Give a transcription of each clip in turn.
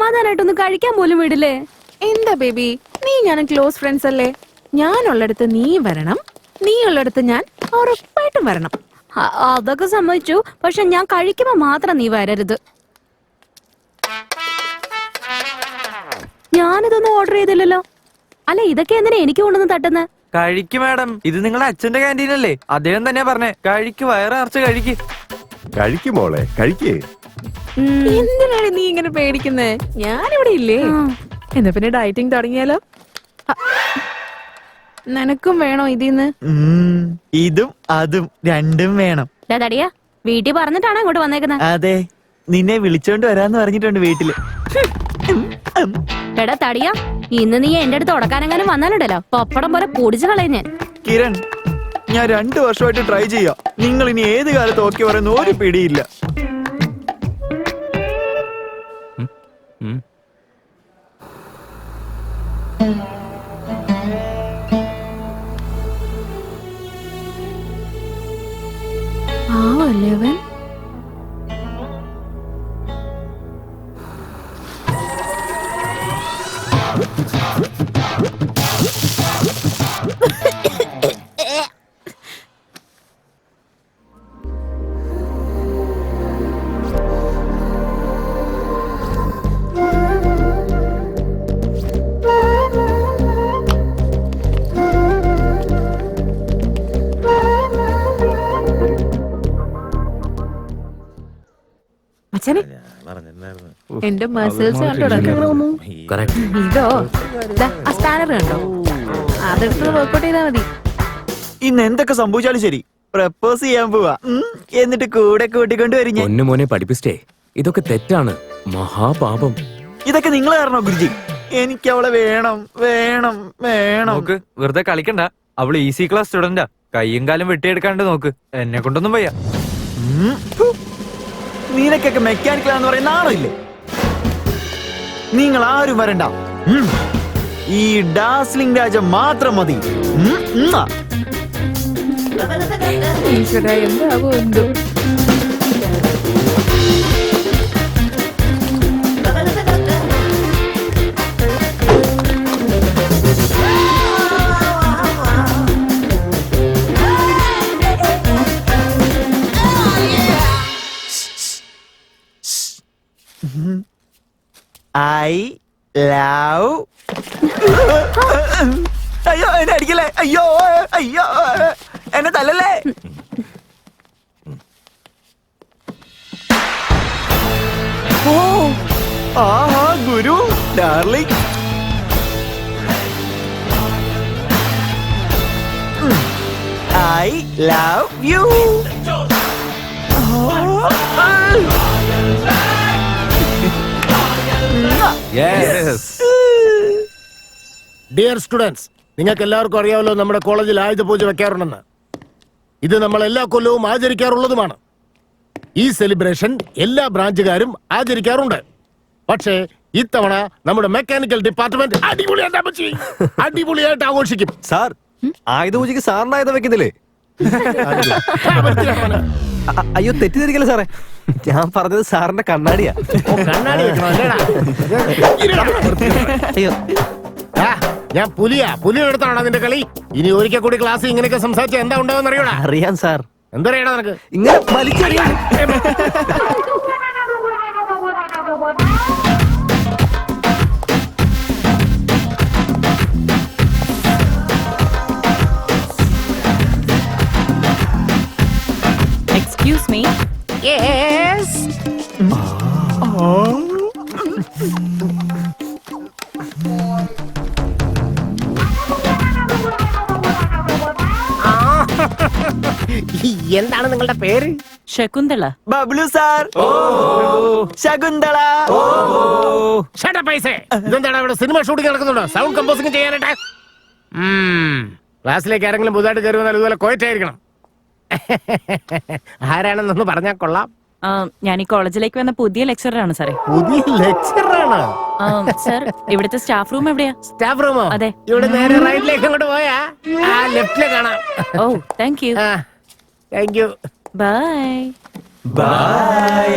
സമാധാനായിട്ടൊന്ന് കഴിക്കാൻ പോലും വിടില്ലേ? എന്താ ബേബി, നീ ഞാനും ക്ലോസ് ഫ്രണ്ട്സ് അല്ലേ? ഞാനുള്ളിടത്ത് നീ വരണം, നീ ഉള്ളിടത്ത് ഞാൻ ഉറപ്പായിട്ടും വരണം. അതൊക്കെ സമ്മതിച്ചു. പക്ഷെ ഞാൻ കഴിക്കുമ്പോ മാത്രം നീ വരരുത്. ഞാനിതൊന്നും ഓർഡർ ചെയ്തില്ലല്ലോ. അല്ല, ഇതൊക്കെ എന്തിനാ എനിക്ക് കൊണ്ടുവന്ന് തട്ടുന്ന? കഴിക്ക് മാഡം, ഇത് നിങ്ങളുടെ അച്ഛന്റെ ക്യാൻറ്റീനല്ലേ? അദ്ദേഹം തന്നെയാ പറഞ്ഞേ, കഴിക്ക്, വയറ് നിറച്ച് കഴിക്ക്. കഴിക്കുമോളെ, കഴിക്കേ. എന്തിനാണ് നീ ഇങ്ങനെ പേടിക്കുന്നേ? ഞാനിവിടെ ഇല്ലേ? എന്നാ പിന്നെ ഡയറ്റിംഗ് തുടങ്ങിയാലോ? നിനക്കും വേണോ ഇതിന്ന്? ഇതും അതും രണ്ടും വേണം. തടിയാ, വീട്ടിൽ പറഞ്ഞിട്ടാണ് ഇങ്ങോട്ട് വന്നേക്കുന്നത്? അതെ, നിന്നെ വിളിച്ചോണ്ട് വരാന്ന് പറഞ്ഞിട്ടുണ്ട് വീട്ടില്. എടാ തടിയാ, ഇന്ന് നീ എന്റെ അടുത്ത് ഉടക്കാനെങ്ങാനും വന്നാലുണ്ടല്ലോ പപ്പടം പോലെ പൊടിച്ചു കളയും ഞാൻ. കിരൺ, ഞാൻ 2 വർഷമായിട്ട് ട്രൈ ചെയ്യാം. നിങ്ങൾ ഇനി ഏത് കാലത്ത് ഓക്കെ പറയുന്ന ഒരു പിടിയില്ല. പാവല്ലേ അവൻ? അച്ഛനെ, എന്റെ മസിൽസ് കണ്ടോ? ഇതോ ആ സ്കാനർ കണ്ടോ? അതെടുത്ത് വർക്കൗട്ട് ചെയ്താ മതി. ഇന്ന് എന്തൊക്കെ സംഭവിച്ചാലും ശരി, പ്രപ്പോസ് ചെയ്യാൻ പോവാ. എന്നിട്ട് കൂടെ കൂട്ടിക്കൊണ്ട് വരും ഞാൻ. മോനെ പഠിപ്പിച്ചേ, ഇതൊക്കെ തെറ്റാണ്, മഹാപാപം. ഇതൊക്കെ നിങ്ങൾ കാരണോ ഗുരുജി? എനിക്ക് അവളെ വേണം വേണം വേണം. നോക്ക്, വെറുതെ കളിക്കണ്ട. അവള് ഈസി ക്ലാസ് സ്റ്റുഡന്റാ. കയ്യും കാലും വെട്ടിയെടുക്കാണ്ട് നോക്ക്. എന്നെ കൊണ്ടൊന്നും വയ്യ. നിനക്കൊക്കെ മെക്കാനിക്കലാന്ന് പറയുന്ന ആളില്ലേ? നിങ്ങൾ ആരും വരണ്ട. ഈ ഡാസ്ലിംഗ് രാജ മാത്രം മതി. എന്താവോ എന്തോ. I love. അയ്യോ, എന്നെ അടിക്കല്ലേ! അയ്യോ അയ്യോ, എന്നെ തല്ലല്ലേ! ഓ ആഹാ, ഗുരു darling. I love you. Dear students, നിങ്ങൾക്ക് എല്ലാവർക്കും അറിയാമല്ലോ നമ്മുടെ കോളേജിൽ ആയുധ പൂജ വെക്കാറുണ്ടെന്ന്. ഇത് നമ്മൾ എല്ലാ കൊല്ലവും ആചരിക്കാറുള്ളതുമാണ്. ഈ സെലിബ്രേഷൻ എല്ലാ ബ്രാഞ്ചുകാരും ആചരിക്കാറുണ്ട്. പക്ഷേ ഇത്തവണ നമ്മുടെ മെക്കാനിക്കൽ ഡിപ്പാർട്ട്മെന്റ് അടിപൊളിയായിട്ട് ആഘോഷിക്കും. സാർ, ആയുധ പൂജയ്ക്ക് സാറിന് ആയുധം വെക്കുന്നില്ലേ? അയ്യോ, തെറ്റിദ്ധരിക്കല്ലേ സാറേ, ഞാൻ പറഞ്ഞത് സാറിന്റെ കണ്ണാടിയാ. അയ്യോ, ഞാൻ പുലിയുടെ അടുത്താണോ നിന്റെ കളി? ഇനി ഒരിക്കൽ കൂടി ക്ലാസ് ഇങ്ങനെയൊക്കെ സംസാരിച്ചാൽ എന്താ ഉണ്ടാവുന്ന അറിയൂടാ? അറിയാം സാർ. എന്തറിയടാ നിനക്ക്? ഇങ്ങനെ വലിച്ചറിയാൻ. Excuse me. യെസ്. എന്താണ് നിങ്ങളുടെ പേര്? ശകുന്തള. ബബ്ലു സാർ. ശകുന്തള. ഇതെന്താണ് ഇവിടെ സിനിമ ഷൂട്ടിംഗ് നടക്കുന്നുണ്ടോ? സൗണ്ട് കമ്പോസിംഗ് ചെയ്യാനായിട്ട്. ക്ലാസ്സിലേക്ക് ആരെങ്കിലും പുതുതായിട്ട് കയറി വന്നാൽ ഇതുപോലെ കോയറ്റായിരിക്കണം. ആരാണെന്നൊന്ന് പറഞ്ഞാൽ കൊള്ളാം. ഞാൻ ഈ കോളേജിലേക്ക് വന്ന പുതിയ ലെക്ചറാണ് സാറേ. പുതിയ ലെക്ചറാണ് സർ. ഇവിടുത്തെ സ്റ്റാഫ് റൂം എവിടെയാ? സ്റ്റാഫ് റൂമോ? അതെ. ഇവിടെ നേരെ റൈറ്റിലേക്ക് അങ്ങോട്ട് പോയാ ആ ലെഫ്റ്റിലെ കാണാം. ഓ, thank you. Thank you. Bye. Bye.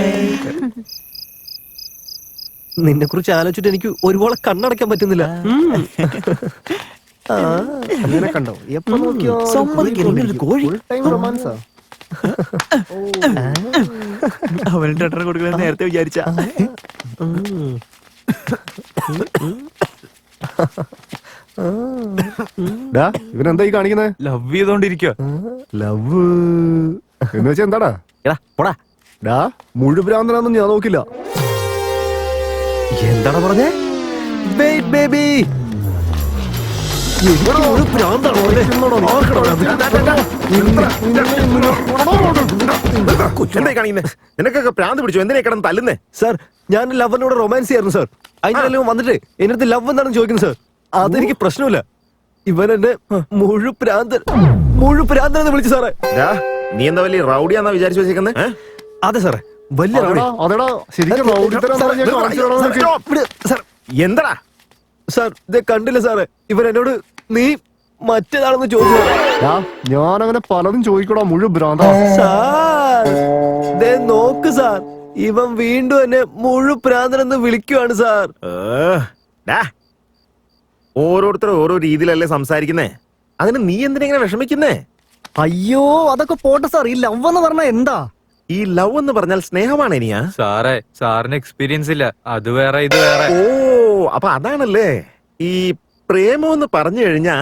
നിന്നെ കുറിച്ച് ആലോചിച്ചിട്ട് എനിക്ക് ഒരുപോലെ കണ്ണടയ്ക്കാൻ പറ്റുന്നില്ല. അങ്ങനെ കണ്ടോ എപ്പോ നോക്കിയോ സമ്മതിക്കില്ല, ഇങ്ങനൊരു കോഴി. റൊമാൻസാ. അവന് ടെൻഡർ കൊടുക്കണമെന്ന് നേരത്തെ വിചാരിച്ച. ഇവനെന്തായി കാണിക്കുന്നത്? ലവ് ചെയ്തോണ്ടിരിക്കുക. ലവ് എന്ന് വെച്ചാ എന്താടാ? എടാ പോടാ. ഡാ മുഴുവനാന്തരാന്നും ഞാൻ നോക്കില്ല. എന്താടാ പറഞ്ഞേ? Wait baby. എന്തായി കാണിക്കുന്നേ? നിനക്കൊക്കെ പ്രാന്ത് പിടിച്ചു, എന്തിനാ കിടന്ന് തല്ലുന്നേ? സാർ ഞാൻ ലവറിനോട് റൊമാൻസ് ചെയ്യായിരുന്നു സാർ. അതിന്റെ വന്നിട്ട് എന്റെ അടുത്ത് ലവ് എന്താണെന്ന് ചോദിക്കുന്നു സാർ. അതെനിക്ക് പ്രശ്നമില്ല. ഇവൻ എന്നെ മുഴുപ്രാന്തനെന്ന് വിളിച്ചു സാറേ. നീ എന്താ വലിയ റൗഡിയാന്നാ വിചാരിച്ചു വെച്ചേക്കുന്നേ? അതെ സാറേ, വലിയ റൗഡി. അതെടാ ശരിക്കും റൗഡിത്തരം പറഞ്ഞ് ഞാൻ കാണിച്ചു തരാമെന്ന് വെച്ച്. സാർ എന്താടാ? സാർ ഇത് കണ്ടില്ല സാറേ, ഇവൻ എന്നോട് നീ മറ്റേതാണെന്ന് ചോദിച്ചു സാറേ. ഞാൻ അങ്ങനെ പലതും ചോദിക്കടാ, മുഴുവൻ ഭ്രാന്ത. സാർ ദേ നോക്ക് സാർ, ഇവൻ വീണ്ടും എന്നെ മുഴുപ്രാന്തനെന്ന് വിളിക്കുവാണ് സാർ. ഓരോരുത്തർ ഓരോ രീതിയിലല്ലേ സംസാരിക്കുന്നേ, അതിന് നീ എന്തിനെങ്ങനെ വിഷമിക്കുന്നേ? അയ്യോ അതൊക്കെ പോട്ടെ സാർ, ഈ ലവ് എന്ന് പറഞ്ഞാ എന്താ? ഈ ലവ് എന്ന് പറഞ്ഞാൽ സ്നേഹമാണ് ഇനിയാ? സാറേ സാറിന് എക്സ്പീരിയൻസ് ഇല്ല, അത് വേറെ ഇത് വേറെ. ഓ അപ്പൊ അതാണല്ലേ ഈ പ്രേമം എന്ന് പറഞ്ഞു കഴിഞ്ഞാ.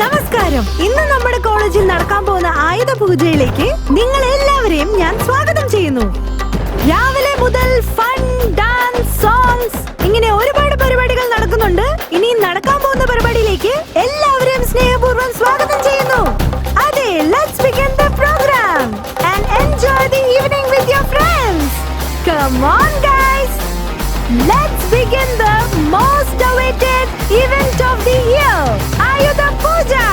നമസ്കാരം. ഇന്ന് നമ്മുടെ കോളേജിൽ നടക്കാൻ പോകുന്ന ആയുധ പൂജയിലേക്ക് നിങ്ങൾ എല്ലാവരെയും ഞാൻ സ്വാഗതം ചെയ്യുന്നു. രാവിലെ മുതൽ ഫൺ, ഡാൻസ്, സോങ്സ് ഇങ്ങനെ ഒരുപാട് പരിപാടികൾ നടക്കുന്നുണ്ട്. ഇനി നടക്കാൻ പോകുന്ന പരിപാടിയിലേക്ക് എല്ലാവരെയും സ്നേഹപൂർവ്വം സ്വാഗതം ചെയ്യുന്നു. അതെ, let's begin the program and enjoy the evening with your friends. Come on guys, let's begin the most awaited event of the year, Ayudha Puja.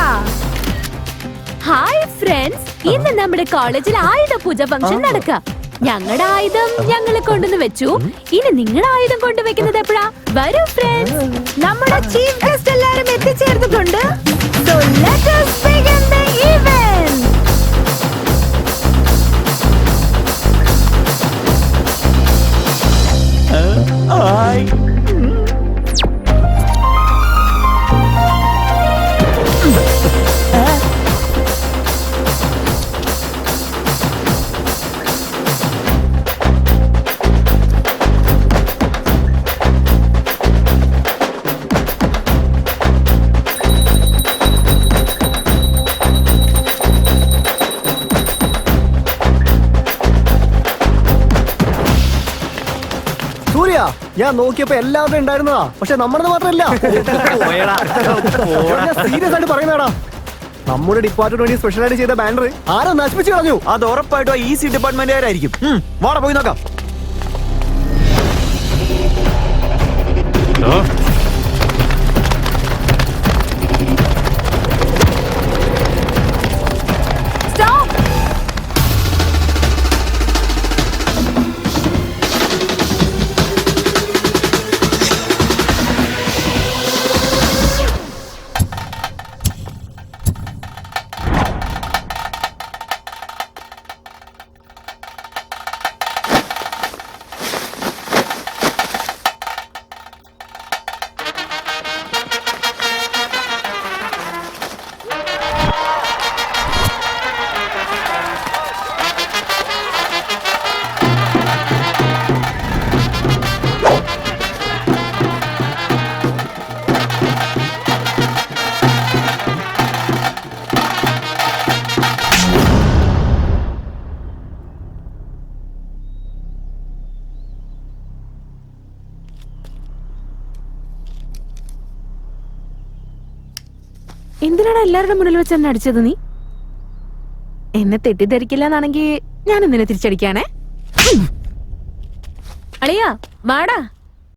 Hi friends, ഇന്ന് നമ്മുടെ കോളേജിൽ ആയുധ പൂജ ഫംഗ്ഷൻ നടക്കാം. ഞങ്ങളുടെ ആയുധം ഞങ്ങളെ കൊണ്ടുവന്ന് വെച്ചു. ഇനി നിങ്ങളുടെ ആയുധം കൊണ്ടുവെക്കുന്നത് എപ്പോഴാ? വരൂ ഫ്രണ്ട്സ്, നമ്മുടെ ചീഫ് ഗസ്റ്റ് എല്ലാവരും എത്തിച്ചേർന്നിട്ടുണ്ട്. So let us begin the event. Hi. Surya, ഞാൻ നോക്കിയപ്പോ എല്ലാവരും ഉണ്ടായിരുന്നതാ, പക്ഷെ നമ്മളത് മാത്രമല്ല. സീരിയസ് ആയിട്ട് പറയുന്നതാടാ, നമ്മുടെ ഡിപ്പാർട്ട്മെന്റ് വേണ്ടി സ്പെഷ്യൽ ആയിട്ട് ചെയ്ത ബാനർ ആരോ നശിപ്പിച്ചു കളഞ്ഞു. അത് ഉറപ്പായിട്ടും ഈസി ഡിപ്പാർട്ട്മെന്റുകാരായിരിക്കും. വാടാ പോയി നോക്കാം. stop. എന്തിനാണ് എല്ലാവരുടെ മുന്നിൽ വെച്ച് എന്നെ അടിച്ചത് നീ? എന്നെ തെറ്റിദ്ധരിക്കില്ല എന്നാണെങ്കിൽ ഞാൻ എന്തിനെ തിരിച്ചടിക്കാണേ? അളിയാ വാടാ